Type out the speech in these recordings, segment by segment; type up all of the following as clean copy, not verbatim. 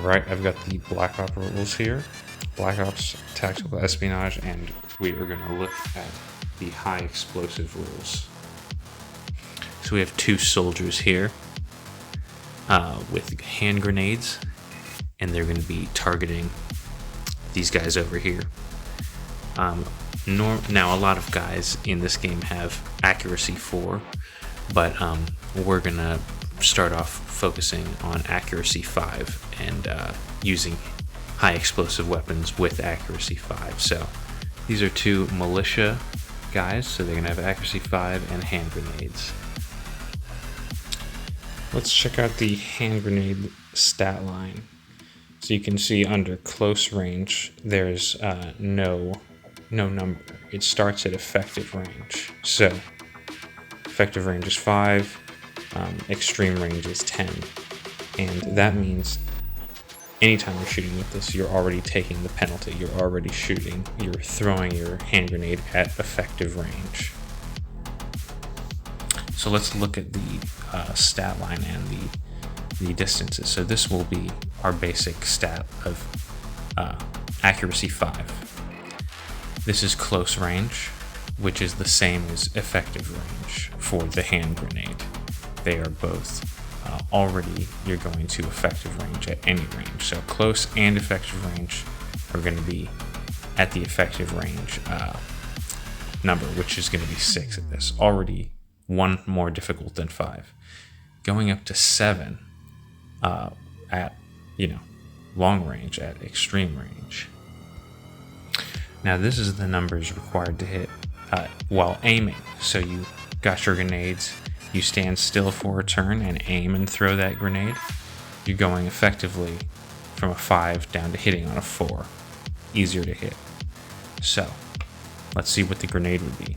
right, I've got the Black Ops rules here. Black Ops Tactical Espionage, and we are going to look at the high explosive rules. So we have two soldiers here with hand grenades, and they're going to be targeting these guys over here. Now, a lot of guys in this game have accuracy 4, but we're going to start off focusing on accuracy 5 and using high explosive weapons with accuracy 5. So these are two militia guys, so they're going to have accuracy 5 and hand grenades. Let's check out the hand grenade stat line. So you can see under close range, there's no number. It starts at effective range. So effective range is 5, extreme range is 10. And that means anytime you're shooting with this, you're already taking the penalty. You're already shooting. You're throwing your hand grenade at effective range. So let's look at the stat line and the distances. So this will be our basic stat of accuracy 5. This is close range, which is the same as effective range for the hand grenade. They are both already, you're going to effective range at any range. So close and effective range are going to be at the effective range number, which is going to be 6 at this. Already one more difficult than 5. Going up to 7 at, long range, at extreme range. Now this is the numbers required to hit while aiming. So you got your grenades, you stand still for a turn and aim and throw that grenade. You're going effectively from a 5 down to hitting on a 4. Easier to hit. So let's see what the grenade would be.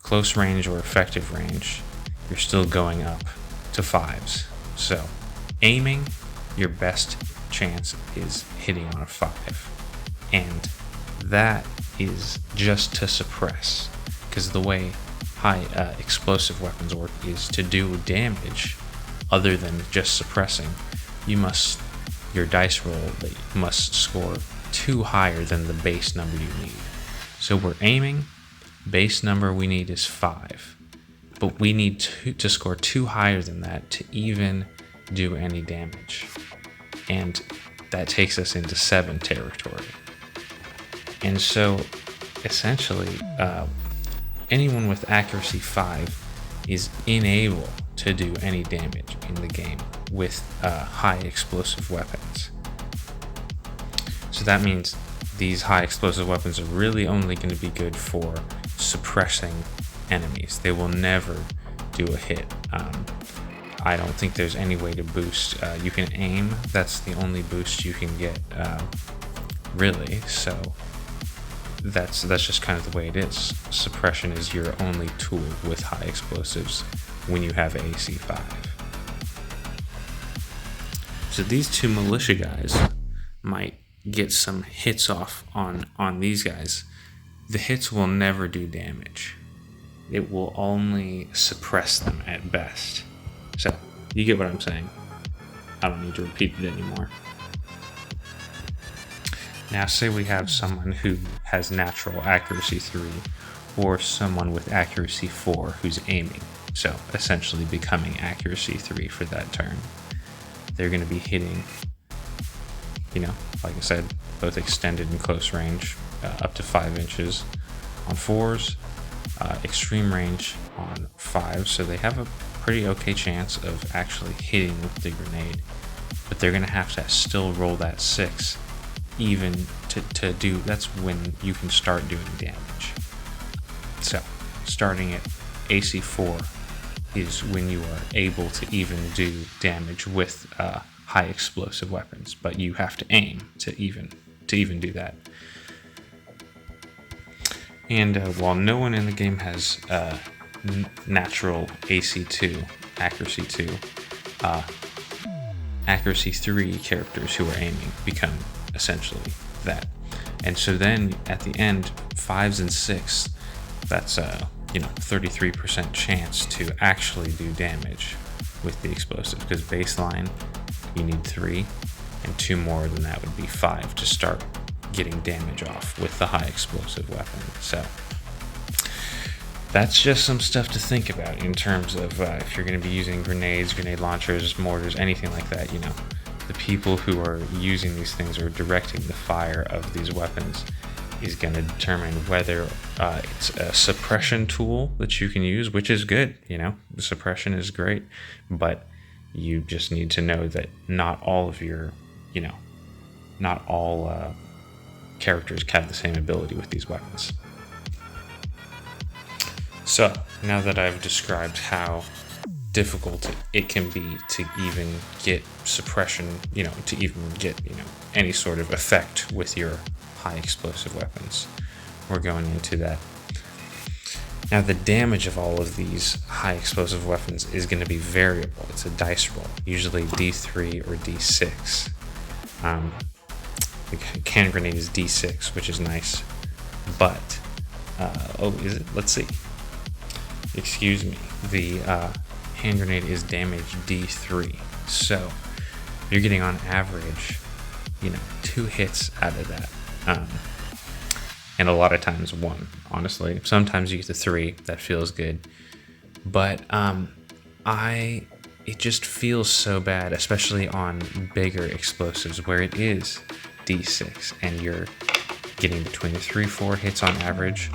Close range or effective range, you're still going up to 5s. So aiming, your best chance is hitting on a 5. And that is just to suppress, because the way high explosive weapons work is to do damage other than just suppressing. Your dice roll must score 2 higher than the base number you need. So we're aiming, base number we need is 5, but we need to score 2 higher than that to even do any damage, and that takes us into 7 territory. And so essentially anyone with accuracy 5 is unable to do any damage in the game with high explosive weapons. So that means these high explosive weapons are really only going to be good for suppressing enemies. They will never do a hit. I don't think there's any way to boost. You can aim, that's the only boost you can get, really. So that's just kind of the way it is. Suppression is your only tool with high explosives when you have AC 5. So these two militia guys might get some hits off on these guys. The hits will never do damage. It will only suppress them at best. So you get what I'm saying. I don't need to repeat it anymore. Now say we have someone who has natural accuracy 3 or someone with accuracy 4 who's aiming. So essentially becoming accuracy 3 for that turn. They're going to be hitting, like I said, both extended and close range, up to 5 inches on 4s, extreme range on 5s. So they have a pretty okay chance of actually hitting with the grenade, but they're going to have to still roll that 6 even to do. That's when you can start doing damage. So starting at AC 4 is when you are able to even do damage with high explosive weapons, but you have to aim to even do that. And while no one in the game has natural AC 2, accuracy 2, accuracy 3 characters who are aiming become essentially that. And so then at the end, 5s and 6, that's 33% chance to actually do damage with the explosive, because baseline you need 3, and 2 more than that would be 5 to start getting damage off with the high explosive weapon. So that's just some stuff to think about in terms of if you're going to be using grenades, grenade launchers, mortars, anything like that. The people who are using these things or directing the fire of these weapons is going to determine whether it's a suppression tool that you can use, which is good. The suppression is great, but you just need to know that not all of your, not all characters have the same ability with these weapons. So now that I've described how difficult it can be to even get suppression, to even get, any sort of effect with your high explosive weapons, we're going into that. Now the damage of all of these high explosive weapons is going to be variable. It's a dice roll, usually D3 or D6. The can grenade is D6, which is nice, but is it? Let's see. Excuse me. The hand grenade is damage D3, so you're getting on average, 2 hits out of that, and a lot of times 1. Honestly, sometimes you get to 3. That feels good, but it just feels so bad, especially on bigger explosives where it is D6 and you're getting between 3-4 hits on average.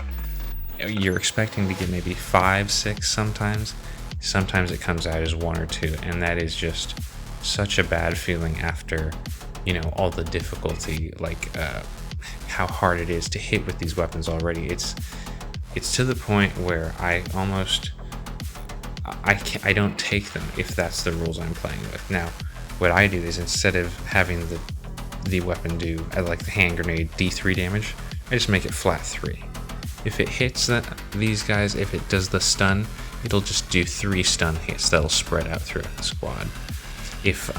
You're expecting to get maybe 5-6 sometimes. Sometimes it comes out as 1 or 2, and that is just such a bad feeling after, all the difficulty, how hard it is to hit with these weapons already. It's to the point where I don't take them if that's the rules I'm playing with. Now, what I do is instead of having the weapon do, like the hand grenade, D3 damage, I just make it flat 3. If it hits these guys, if it does the stun, it'll just do 3 stun hits that'll spread out throughout the squad. If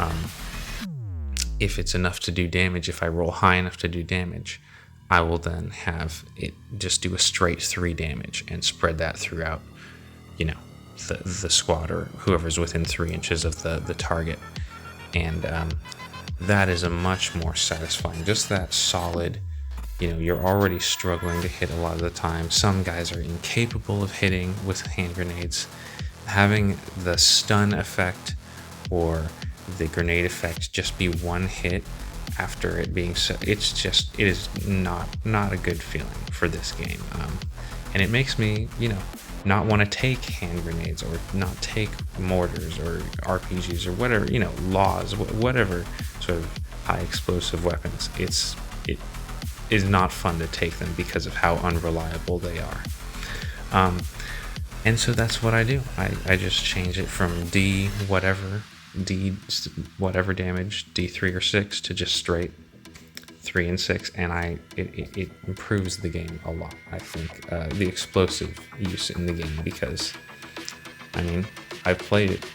it's enough to do damage, if I roll high enough to do damage, I will then have it just do a straight 3 damage and spread that throughout, the squad or whoever's within 3 inches of the target. And that is a much more satisfying, just that solid. You're already struggling to hit a lot of the time. Some guys are incapable of hitting with hand grenades. Having the stun effect or the grenade effect just be 1 hit after it being it is not a good feeling for this game. And it makes me, not want to take hand grenades or not take mortars or RPGs or whatever, laws, whatever sort of high explosive weapons. It is not fun to take them because of how unreliable they are. And so that's what I do. I just change it from D whatever damage, D3 or 6, to just straight 3 and 6, and it improves the game a lot. I think the explosive use in the game, because I've played it.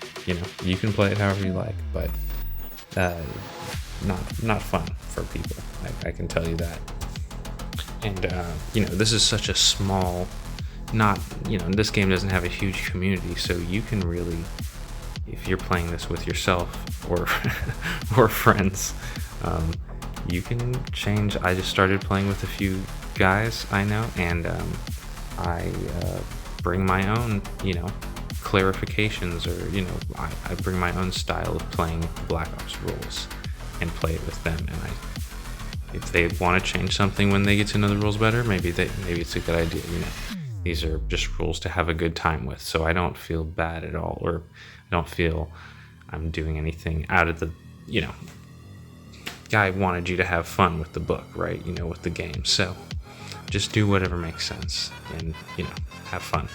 You can play it however you like, but not fun for people. I can tell you that. And this is such a small, this game doesn't have a huge community, so you can really, if you're playing this with yourself or or friends, you can change. I just started playing with a few guys I know, and I bring my own, clarifications, or I bring my own style of playing Black Ops rules and play it with them. And if they want to change something when they get to know the rules better, maybe it's a good idea. These are just rules to have a good time with, so I don't feel bad at all, or I don't feel I'm doing anything out of the, guy wanted you to have fun with the book, right? With the game. So just do whatever makes sense and, have fun.